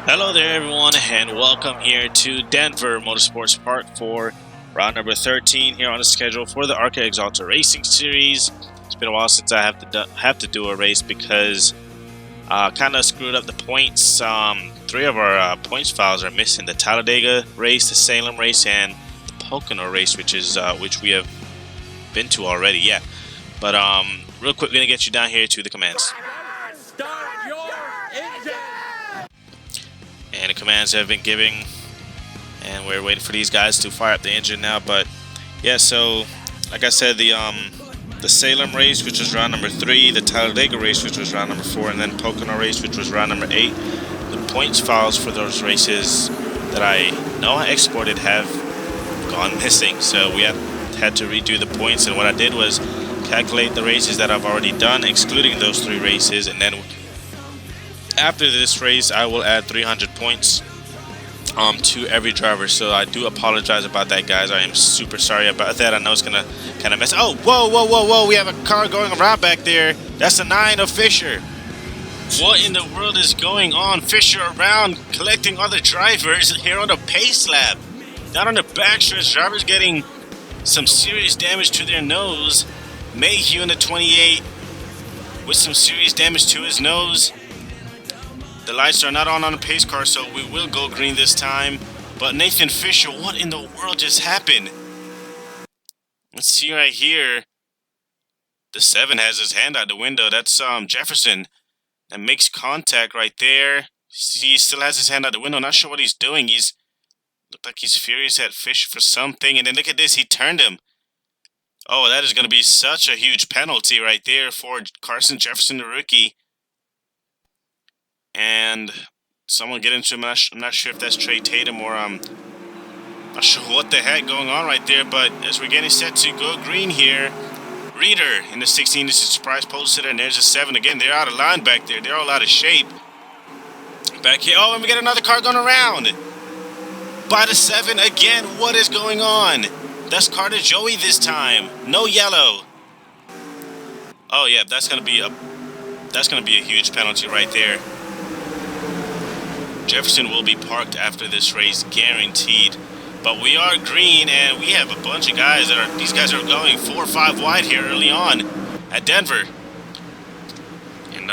Hello there, everyone, and welcome here to Denver Motorsports Part 4, round number 13 here on the schedule for the ARCA Axalta Racing Series. It's been a while since I have to do a race because kind of screwed up the points. Three of our points files are missing: the Talladega race, the Salem race, and the Pocono race, which we have been to already. Yeah, but real quick, we're gonna get you down here to the commands. Start your engine! And the commands have been giving, and we're waiting for these guys to fire up the engine now. But yeah, so like I said, the Salem race, which was round number 3, the Talladega race, which was round number 4, and then Pocono race, which was round number 8. The points files for those races that I know I exported have gone missing, so we had to redo the points. And what I did was calculate the races that I've already done, excluding those 3 races, and then after this race I will add 300 points to every driver. So I do apologize about that, guys. I am super sorry about that. I know it's gonna kind of mess. Oh, whoa, we have a car going around back there. That's the 9 of Fisher. What in the world is going on? Fisher around collecting other drivers here on the pace lap. Down on the backstretch, drivers getting some serious damage to their nose. Mayhew in the 28 with some serious damage to his nose. The lights are not on the pace car, so we will go green this time. But Nathan Fisher, what in the world just happened? Let's see right here. The 7 has his hand out the window. That's Jefferson. That makes contact right there. He still has his hand out the window. Not sure what he's doing. Looked like he's furious at Fisher for something. And then look at this. He turned him. Oh, that is going to be such a huge penalty right there for Carson Jefferson, the rookie. And someone get into him. I'm not sure if that's Trey Tatum or not sure what the heck going on right there. But as we're getting set to go green here, Reeder in the 16 is a surprise pole sitter, and there's a 7 again. They're out of line back there. They're all out of shape back here. Oh, and we get another car going around by the 7 again. What is going on? That's Carter Joey this time. No yellow. Oh yeah, that's gonna be a huge penalty right there. Jefferson will be parked after this race, guaranteed. But we are green, and we have a bunch of guys these guys are going 4 or 5 wide here early on at Denver. And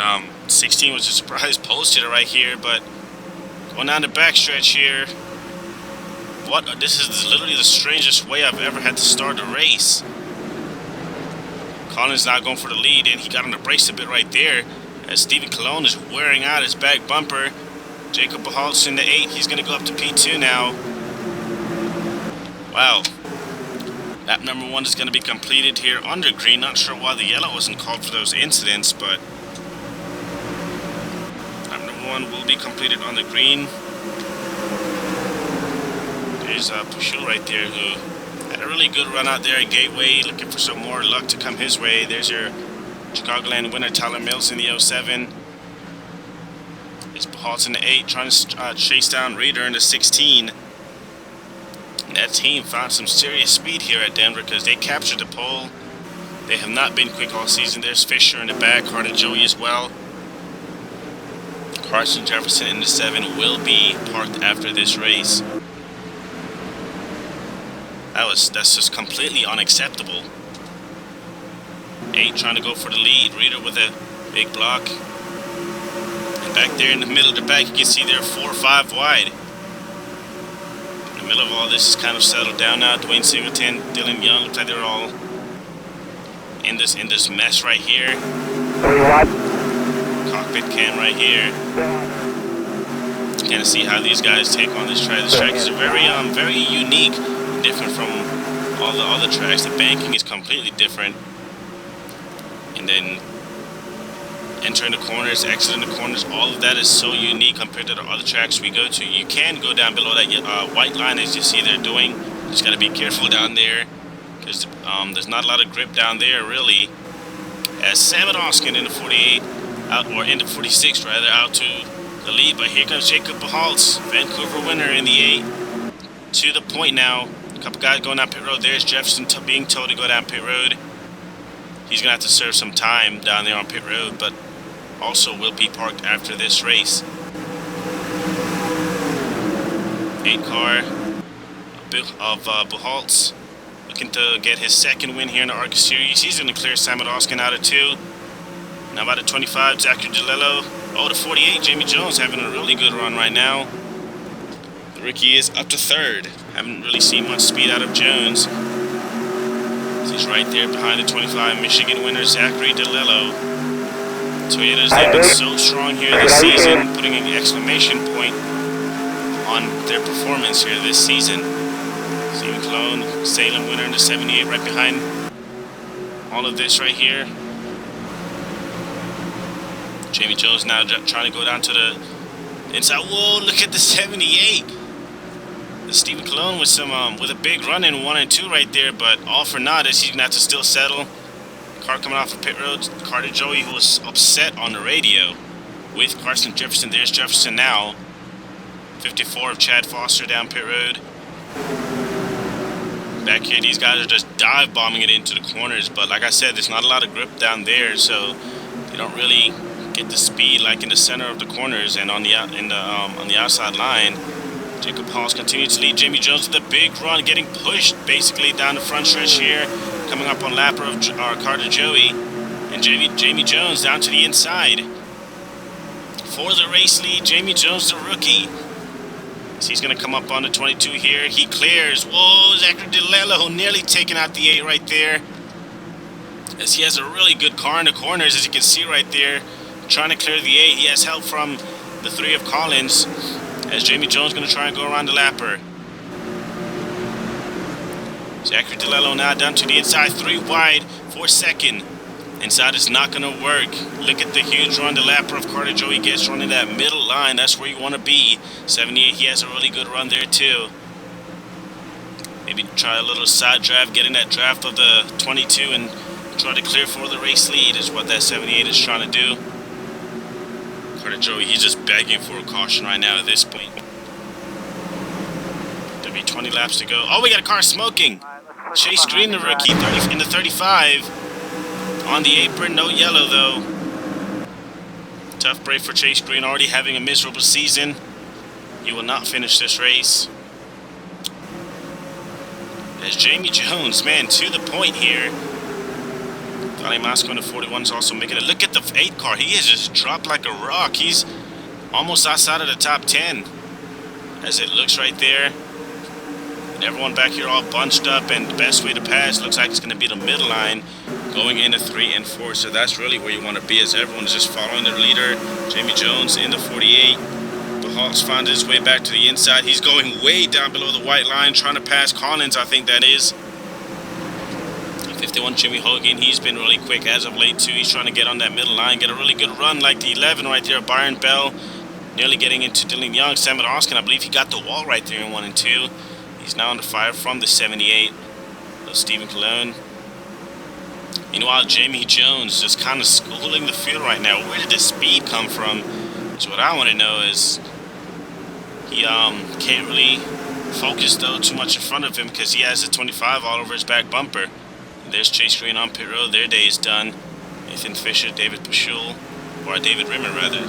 16 was a surprise pole sitter right here, but going down the backstretch here. This is literally the strangest way I've ever had to start a race. Collins now going for the lead, and he got on the brakes a bit right there as Steven Colon is wearing out his back bumper. Jacob Bahalt's in the 8. He's going to go up to P2 now. Wow. Lap number 1 is going to be completed here under green. Not sure why the yellow wasn't called for those incidents, but lap number 1 will be completed on the green. There's Pushul right there, who had a really good run out there at Gateway, looking for some more luck to come his way. There's your Chicagoland winner, Tyler Mills, in the 07. It's Bahalt's in the 8, trying to chase down Reeder in the 16. And that team found some serious speed here at Denver because they captured the pole. They have not been quick all season. There's Fisher in the back, Carter Joey as well. Carson Jefferson in the 7 will be parked after this race. That's just completely unacceptable. 8 trying to go for the lead. Reeder with a big block. And back there in the middle of the back, you can see they're 4 or 5 wide. In the middle of all this is kind of settled down now. Dwayne Singleton, Dylan Young, looks like they're all in this mess right here. Cockpit cam right here. Kind of see how these guys take on this track. This track is very unique, different from all the other tracks. The banking is completely different, and then entering the corners, exiting the corners, all of that is so unique compared to the other tracks we go to. You can go down below that white line, as you see they're doing. Just got to be careful down there because there's not a lot of grip down there really. As Sam Oskin in the 48 out, or in the 46 rather, out to the lead. But here comes Jacob Bahaltz, Vancouver winner in the 8, to the point now. A couple guys going down pit road. There's Jefferson being told to go down pit road. He's gonna have to serve some time down there on pit road, but also will be parked after this race. 8 car of 𝙉𝙊𝙍𝙇𝘼, looking to get his second win here in the ARCA Series. He's going to clear 𝙉𝙊𝙍𝙇𝘼 out of 2. Now about the 25, 𝙉𝙊𝙍𝙇𝘼. Oh, the 48, 𝙉𝙍 Jones having a really good run right now. The rookie is up to 3rd. Haven't really seen much speed out of Jones. He's right there behind the 25 Michigan winner, 𝙉𝙊𝙍𝙇𝘼. Toyotas, they've been so strong here this season, putting an exclamation point on their performance here this season. Stephen Cologne, Salem winner in the 78 right behind all of this right here. 𝙉𝙍 Jones now trying to go down to the inside. Whoa, look at the 78. The Stephen Cologne with with a big run in 1 and 2 right there, but all for naught as he's gonna have to still settle. Car coming off of pit road, Carter Joey, who was upset on the radio with Carson Jefferson. There's Jefferson now. 54 of Chad Foster down pit road. Back here, these guys are just dive bombing it into the corners, but like I said, there's not a lot of grip down there, so they don't really get the speed like in the center of the corners and on the outside line. Jacob Halls continues to lead 𝙉𝙍 Jones with a big run, getting pushed basically down the front stretch here. Coming up on lapper of Carter Joey, and 𝙉𝙍 Jones down to the inside. For the race lead, 𝙉𝙍 Jones, the rookie. So he's going to come up on the 22 here. He clears. Whoa, 𝙉𝙍 nearly taking out the 8 right there. As he has a really good car in the corners, as you can see right there. Trying to clear the 8. He has help from the 3 of Collins. As 𝙉𝙍 Jones going to try and go around the lapper. 𝙉𝙍 now down to the inside, 3 wide for 2nd. Inside is not going to work. Look at the huge run the lapper of Carter Joey gets running that middle line. That's where you want to be. 78, he has a really good run there too. Maybe try a little side drive, getting that draft of the 22 and try to clear for the race lead is what that 78 is trying to do. Carter Joey, he's just begging for a caution right now at this point. There'll be 20 laps to go. Oh, we got a car smoking. Chase Green, the rookie, in the 35. On the apron, no yellow though. Tough break for Chase Green, already having a miserable season. He will not finish this race. As 𝙉𝙍 Jones, man, to the point here. Donnie Moscow in the 41 is also making it. Look at the 8 car. He has just dropped like a rock. He's almost outside of the top 10. As it looks right there. And everyone back here all bunched up, and the best way to pass looks like it's going to be the middle line going into 3 and 4. So that's really where you want to be, as everyone's just following their leader. 𝙉𝙍 Jones in the 48. 𝙉𝙍𝙍 found his way back to the inside. He's going way down below the white line, trying to pass Collins, I think that is. 51 Jimmy Hogan, he's been really quick as of late too. He's trying to get on that middle line, get a really good run like the 11 right there. Byron Bell nearly getting into Dylan Young. Samuel Oskin, I believe he got the wall right there in 1 and 2. He's now under fire from the 78 of Stephen Cologne. Meanwhile, 𝙉𝙍 Jones just kind of schooling the field right now. Where did the speed come from? So what I want to know is he can't really focus though too much in front of him because he has a 25 all over his back bumper. There's Chase Green on pit road. Their day is done. Nathan Fisher, David Pashul, or David Rimmer rather.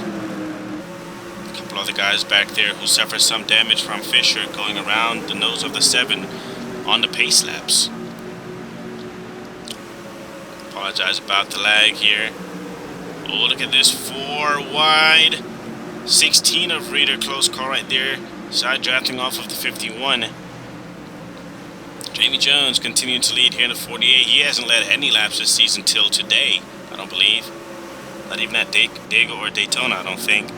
A couple other guys back there who suffer some damage from Fisher going around the nose of the 7 on the pace laps. Apologize about the lag here. Oh, look at this 4 wide. 16 of Reader, close call right there. Side drafting off of the 51. 𝙉𝙍 Jones continuing to lead here in the 48. He hasn't led any laps this season till today, I don't believe. Not even at Daytona or Daytona, I don't think.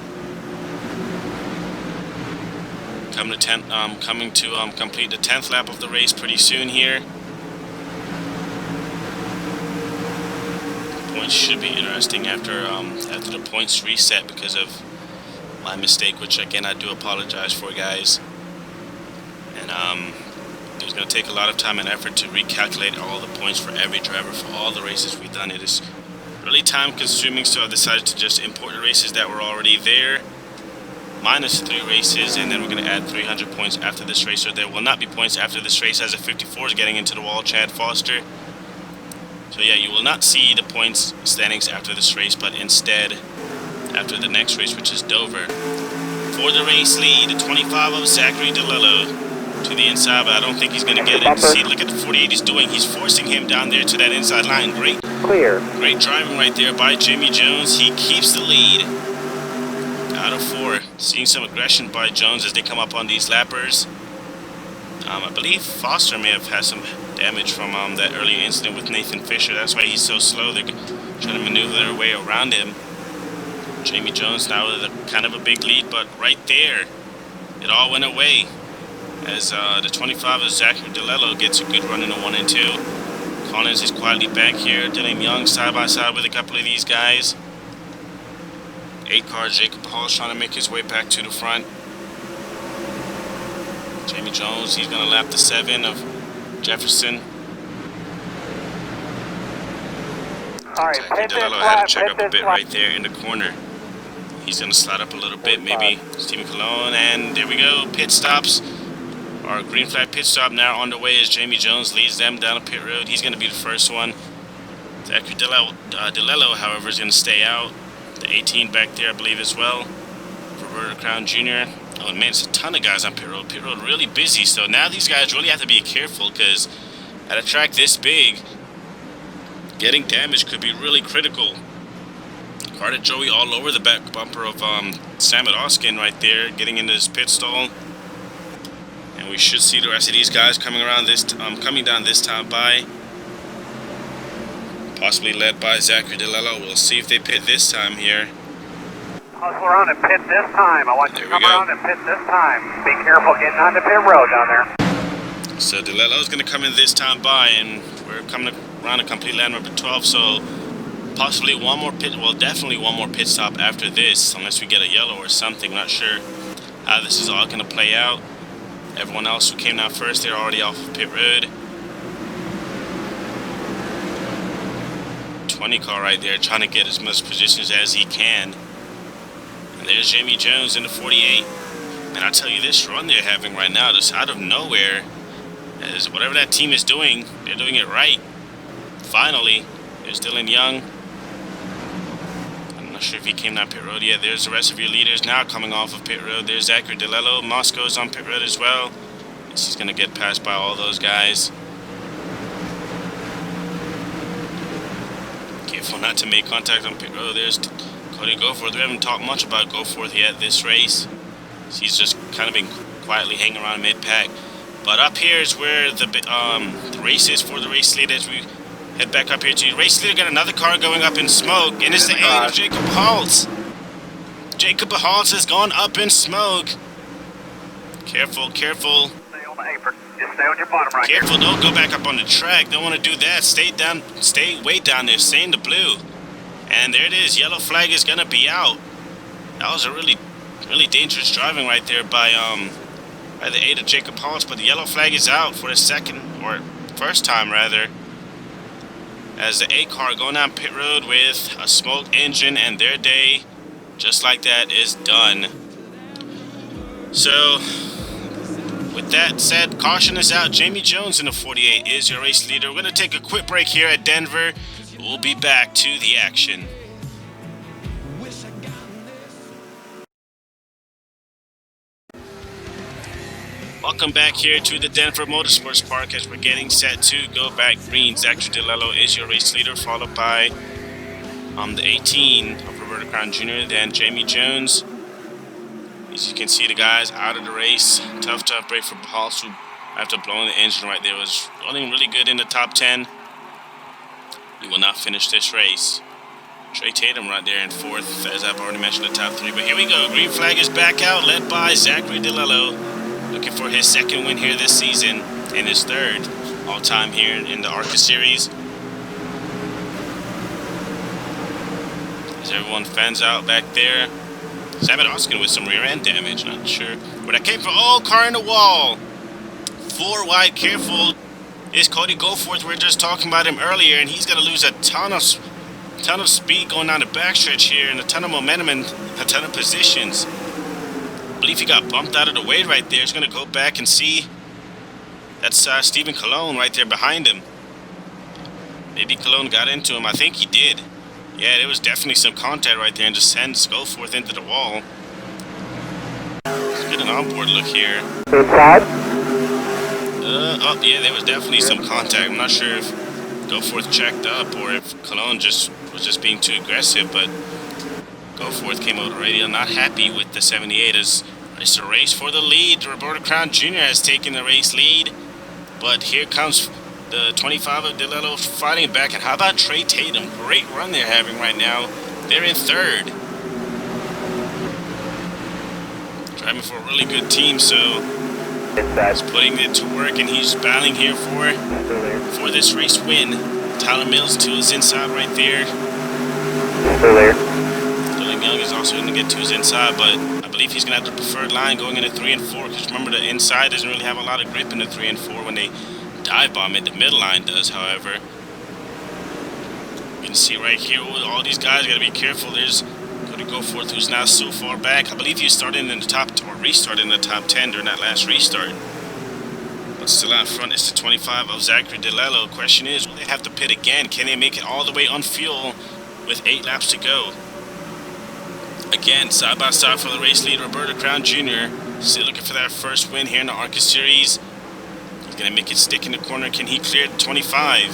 Coming to complete the 10th lap of the race pretty soon here. Points should be interesting after the points reset because of my mistake, which again I do apologize for, guys. And it's going to take a lot of time and effort to recalculate all the points for every driver for all the races we've done. It is really time consuming, so I've decided to just import the races that were already there, minus 3 races, and then we're going to add 300 points after this race. So there will not be points after this race as a 54 is getting into the wall, Chad Foster. So yeah, you will not see the points standings after this race, but instead after the next race, which is Dover. for the race lead. 25 of 𝙉𝙊𝙍𝙇𝘼 to the inside, but I don't think he's going to get it. See, look at the 48 he's doing. He's forcing him down there to that inside line. Great driving right there by Jamie Jones. He keeps the lead out of 4. Seeing some aggression by Jones as they come up on these lappers. I believe Foster may have had some damage from that earlier incident with Nathan Fisher. That's why he's so slow. They're trying to maneuver their way around him. Jamie Jones now with kind of a big lead, but right there, it all went away as the 25 of 𝙉𝙊𝙍𝙇𝘼 gets a good run in the 1 and 2. Collins is quietly back here. Dylan Young side by side with a couple of these guys. 8 car Jacob Hall trying to make his way back to the front. Jamie Jones, he's going to lap the 7 of Jefferson. 𝙉𝙊𝙍𝙍 had to check up a bit right there in the corner. He's going to slide up a little bit, maybe. Stephen Cologne, and there we go. Pit stops. Our green flag pit stop now on the way as Jamie Jones leads them down a pit road. He's going to be the first one. 𝙉𝙊𝙍𝙍, however, is going to stay out. The 18 back there, I believe, as well. Roberto Crown Jr. Oh, man, it's a ton of guys on pit road. Pit road really busy, so now these guys really have to be careful because at a track this big, getting damage could be really critical. Carter Joey all over the back bumper of Sam Oskin right there, getting into his pit stall. And we should see the rest of these guys coming around this, coming down this time by. Possibly led by 𝙉𝙍𝙍𝙍. We'll see if they pit this time here. Hustle around and pit this time. I want you to come around and pit this time. Be careful getting on the pit road down there. So 𝙉𝙍𝙍 is going to come in this time by, and we're coming around a complete lap number 12. So possibly one more pit, well, definitely one more pit stop after this, unless we get a yellow or something. Not sure how this is all going to play out. Everyone else who came down first, they're already off of pit road. 20 car right there, trying to get as much positions as he can. And there's Jamie Jones in the 48. And I tell you, this run they're having right now, just out of nowhere, as whatever that team is doing, they're doing it right. Finally, there's Dylan Young. I'm not sure if he came down pit road yet. There's the rest of your leaders now coming off of pit road. There's 𝙉𝙍𝙍𝙍. Moscow's on pit road as well. He's going to get passed by all those guys. Careful not to make contact on pit road. There's Cody Goforth. We haven't talked much about Goforth yet this race. He's just kind of been quietly hanging around mid-pack. But up here is where the race is for the race lead as we head back up here to the race leader. Got another car going up in smoke, and it's the 8 of Jacob Haltz. Jacob Haltz has gone up in smoke. Careful, careful. Stay on the apron. Just stay on your bottom right here. Careful, don't go back up on the track. Don't want to do that. Stay down, stay way down there. Stay in the blue. And there it is. Yellow flag is going to be out. That was a really dangerous driving right there by the 8 of Jacob Haltz, but the yellow flag is out for the second, or first time rather, as the 8 car going down pit road with a smoked engine, and their day, just like that, is done. So, with that said, caution is out. Jamie Jones in the 48 is your race leader. We're going to take a quick break here at Denver. We'll be back to the action. Welcome back here to the Denver Motorsports Park as we're getting set to go back green. 𝙉𝙍𝙍𝙍 is your race leader, followed by the 18 of Roberto Crown Jr., then Jamie Jones. As you can see, the guys out of the race. Tough break for Haltz, who after blowing the engine right there was running really good in the top 10. He will not finish this race. Trey Tatum right there in 4th, as I've already mentioned, the top 3. But here we go. Green flag is back out, led by 𝙉𝙍𝙍𝙍. Looking for his second win here this season and his 3rd all-time here in the ARCA series. As everyone fans out back there. Sam Oskin with some rear end damage, not sure where that came from. Oh, car in the wall. 4 wide, careful. Is Cody Goforth. We were just talking about him earlier, and he's going to lose a ton of speed going down the backstretch here, and a ton of momentum and a ton of positions. I believe he got bumped out of the way right there. He's going to go back and see. That's Stephen Cologne right there behind him. Maybe Cologne got into him. I think he did. Yeah, there was definitely some contact right there, and just sends Goforth into the wall. get an onboard look here. Inside. Oh yeah, there was definitely some contact. I'm not sure if Goforth checked up or if Cologne was just being too aggressive, but Goforth came out radio not happy with the 78 as it's a race for the lead. Roberto Crown Jr. has taken the race lead, but here comes the 25 of DeLillo fighting back. And how about Trey Tatum? Great run they're having right now. They're in third. Driving for a really good team, so he's putting it to work, and he's battling here for this race win. Tyler Mills to his inside right there. Dylan Young is also going to get to his inside, but I believe he's going to have the preferred line going into 3 and 4, because remember the inside doesn't really have a lot of grip in the 3 and 4 when they dive bomb it. The middle line does, however. You can see right here, all these guys got to be careful. There's going to Goforth, who's now so far back. I believe he started in the top, or restarted in the top 10 during that last restart. But still out front is the 25 of Zachary DeLillo. Question is, will they have to pit again? Can they make it all the way on fuel with 8 laps to go? Again, side by side for the race lead, Roberto Crown Jr. Still looking for that first win here in the ARCA Series. He's going to make it stick in the corner. Can he clear 25?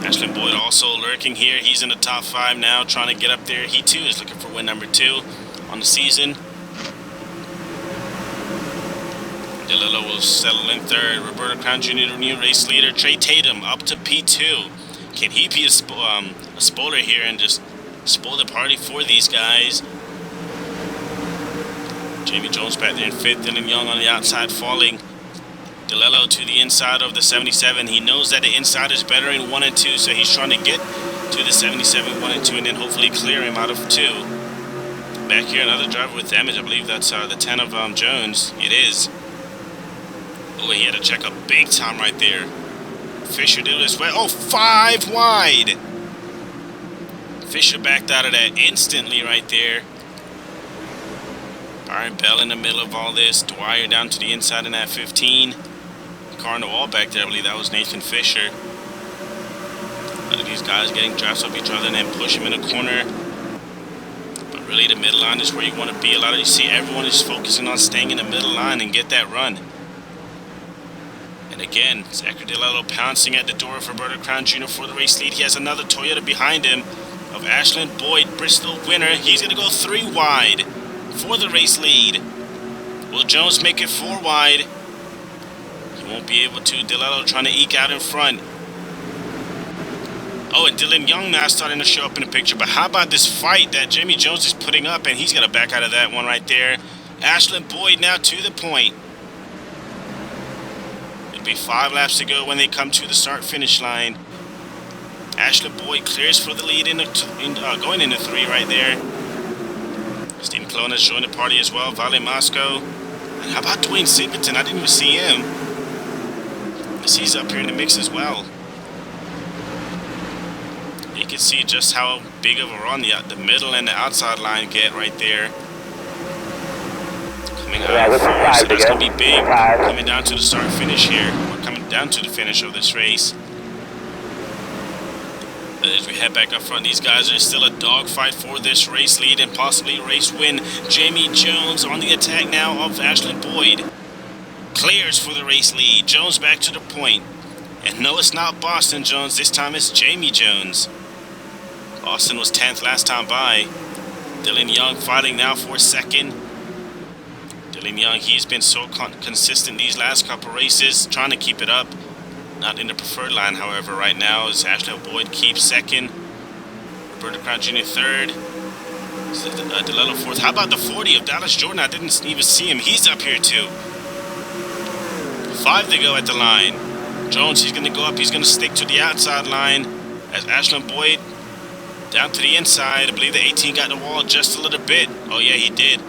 Ashlyn Boyd also lurking here. He's in the top 5 now, trying to get up there. He too is looking for win number 2 on the season. DeLillo will settle in third. Roberto Crown Jr., the new race leader. Trey Tatum up to P2. Can he be a spoiler here and just spoil the party for these guys? Jamie Jones back there in 5th. Dylan Young on the outside falling. DeLillo to the inside of the 77. He knows that the inside is better in 1 and 2, so he's trying to get to the 77, 1 and 2, and then hopefully clear him out of 2. Back here, another driver with damage. I believe that's the 10 of Jones. It is. Oh, he had to check up big time right there. Fisher did as well. Oh, 5 wide. Fisher backed out of that instantly right there. Byron Bell in the middle of all this. Dwyer down to the inside in that 15. Car on the wall back there, I believe that was Nathan Fisher. A lot of these guys getting drafts off each other and then push him in a corner. But really the middle line is where you want to be. A lot of you see everyone is focusing on staying in the middle line and get that run. And again, Zachary DeLillo pouncing at the door of Roberto Crown Jr. for the race lead. He has another Toyota behind him of Ashlyn Boyd, Bristol winner. He's going to go 3 wide for the race lead. Will Jones make it 4 wide? He won't be able to. DeLillo trying to eke out in front. Oh, and Dylan Young now starting to show up in the picture. But how about this fight that Jamie Jones is putting up? And he's going to back out of that one right there. Ashlyn Boyd now to the point. It'll be 5 laps to go when they come to the start-finish line. Ashlyn Boyd clears for the lead going into 3 right there. Stephen Cologne has joined the party as well. Vale Moscow. And how about Dwayne Singleton? I didn't even see him. He's up here in the mix as well. You can see just how big of a run the middle and the outside line get right there. Coming out of 4, so that's going to be big. Coming down to the start finish here. We're coming down to the finish of this race. But as we head back up front, these guys are still a dogfight for this race lead and possibly race win. Jamie Jones on the attack now of Ashlyn Boyd. Clears for the race lead. Jones back to the point. And no, it's not Boston Jones. This time it's Jamie Jones. Boston was 10th last time by. Dylan Young fighting now for 2nd. Dylan Young, he's been so consistent these last couple races, trying to keep it up. Not in the preferred line, however, right now, as Ashlyn Boyd keeps 2nd. Roberto Crown Jr. 3rd. DeLillo 4th. How about the 40 of Dallas Jordan? I didn't even see him. He's up here too. 5 to go at the line. Jones, he's going to go up. He's going to stick to the outside line as Ashlyn Boyd down to the inside. I believe the 18 got the wall just a little bit. Oh, yeah, he did.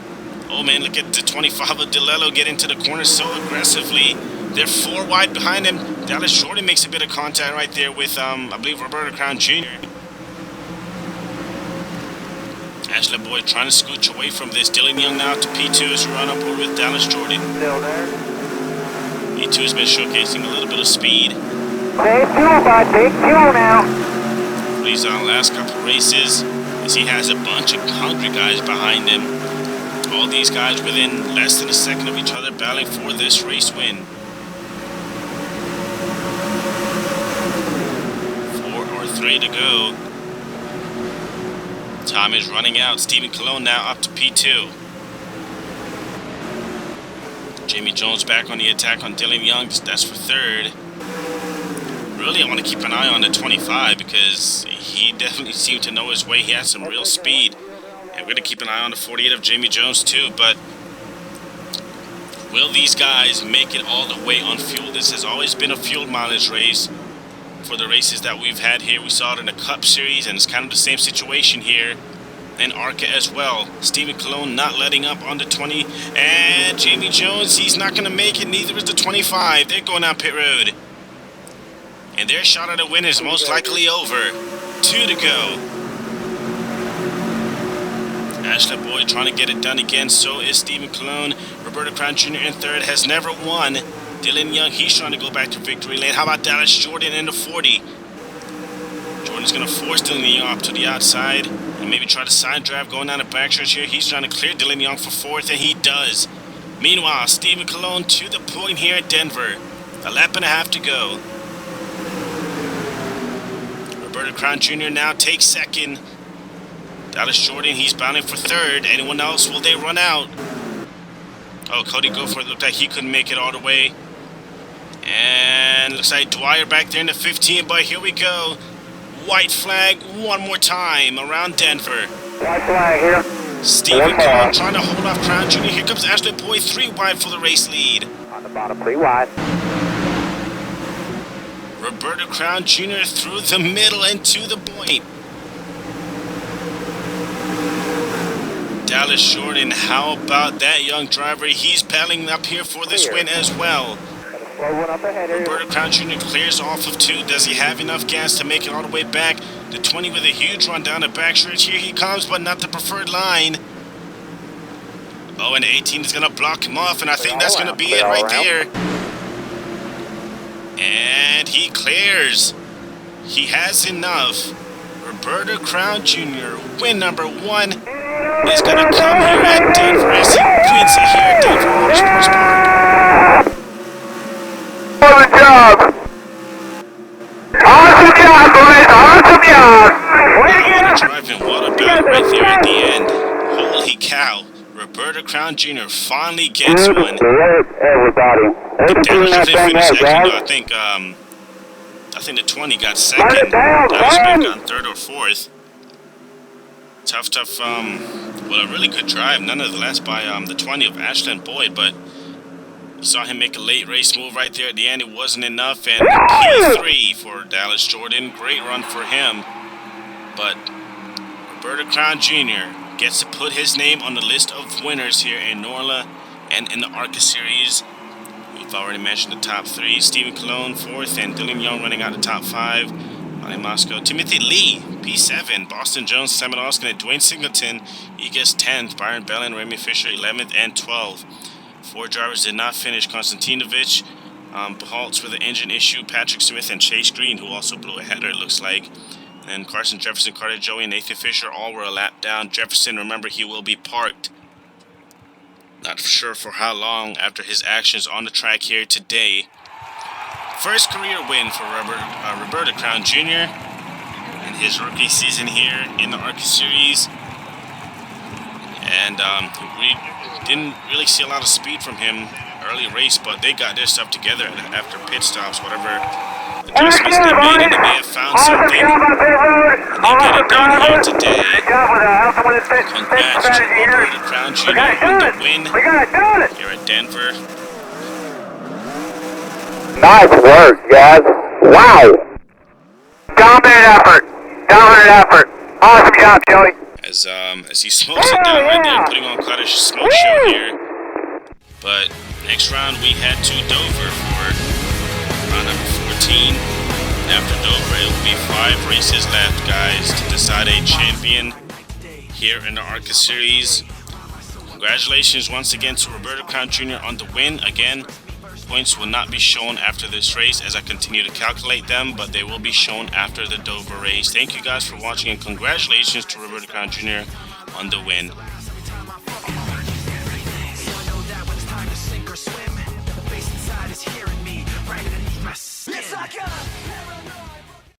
Oh, man, look at the 25 of DeLillo get into the corner so aggressively. They're 4 wide behind him. Dallas Jordan makes a bit of contact right there with, I believe, Roberto Crown Jr. Ashlyn Boyd trying to scooch away from this. Dylan Young now to P2 as we run up with Dallas Jordan. Still there. P2 has been showcasing a little bit of speed. Big fuel, bud. Big fuel now. He's on the last couple races as he has a bunch of hungry guys behind him. all these guys within less than a second of each other, battling for this race win. 4 or 3 to go. Time is running out. Stephen Colon now up to P2. Jamie Jones back on the attack on Dylan Young. That's for 3rd. Really, I want to keep an eye on the 25 because he definitely seemed to know his way. He has some real speed. And we're going to keep an eye on the 48 of Jamie Jones too. But will these guys make it all the way on fuel? This has always been a fuel mileage race for the races that we've had here. We saw it in the Cup Series, and it's kind of the same situation here in ARCA as well. Stephen Colon not letting up on the 20. And Jamie Jones, he's not going to make it. Neither is the 25. They're going down pit road. And their shot at a win is most likely over. 2 to go. Ashley Boyd trying to get it done again. So is Stephen Colon. Roberto Crown Jr. in 3rd, has never won. Dylan Young, he's trying to go back to victory lane. How about Dallas Jordan in the 40? Jordan's going to force Dylan Young up to the outside and maybe try to side drive going down the backstretch here. He's trying to clear Dylan Young for 4th, and he does. Meanwhile, Stephen Colon to the point here at Denver. A lap and a half to go. Roberto Crown Jr. now takes 2nd. Dallas Jordan, he's bounding for 3rd. Anyone else? Will they run out? Oh, Cody Goforth looked like he couldn't make it all the way. And looks like Dwyer back there in the 15, but here we go. White flag one more time around Denver. White flag here. Stephen Colon trying to hold off Crown Jr. Here comes Ashley Boyd, 3 wide for the race lead. On the bottom, 3 wide. Roberto Crown Jr. through the middle and to the point. Dallas Jordan, how about that young driver? He's battling up here for this win as well. Roberto Crown Jr. clears off of 2. Does he have enough gas to make it all the way back? The 20 with a huge run down the backstretch. Here he comes, but not the preferred line. Oh, and the 18 is going to block him off, and I think that's going to be it right there. And he clears. He has enough. Roberto Crown Jr., win number 1, is going to come here at Denver as he wins it here at Denver Motorsports Park. Awesome job! Awesome job, boys! Awesome job! What a driving, what a battle right there at the end. Holy cow. Roberto Crown Jr. finally gets one. Everybody. Dallas didn't finish second, though. I think the 20 got 2nd. Dallas may have gotten 3rd or 4th. Tough, well, a really good drive, nonetheless, by the 20 of Ashland Boyd, but you saw him make a late race move right there at the end. It wasn't enough, and P3 for Dallas Jordan. Great run for him, but Roberto Crown Jr. gets to put his name on the list of winners here in NORLA and in the ARCA Series. We've already mentioned the top 3. Stephen Colon, 4th, and Dylan Young running out of top 5. Monty Moscow. Timothy Lee, P7. Boston Jones, Simon Oskin, and Dwayne Singleton. He gets 10th. Byron Bell and Remy Fisher, 11th and 12th. 4 drivers did not finish. Konstantinovich, Behaltz with an engine issue. Patrick Smith and Chase Green, who also blew a header, it looks like. And Carson Jefferson, Carter Joey, and Nathan Fisher all were a lap down. Jefferson, remember, he will be parked. Not sure for how long after his actions on the track here today. First career win for Roberto Crown Jr. in his rookie season here in the ARCA Series. And we didn't really see a lot of speed from him early race, but they got their stuff together after pit stops, whatever adjustments they made, and they may have found something. And they get it done here today. Congrats to Roberto Crown Jr. on the win here at Denver. Nice work, guys. Wow. Dominant effort. Awesome job, Joey. As he smokes it down right there, putting on quite a smoke show here. But next round we head to Dover for round number 14. And after Dover, it will be 5 races left, guys, to decide a champion here in the ARCA Series. Congratulations once again to Roberto Crown Jr. on the win. Again, points will not be shown after this race as I continue to calculate them, but they will be shown after the Dover race. Thank you guys for watching, and congratulations to Roberto Crown Jr. on the win.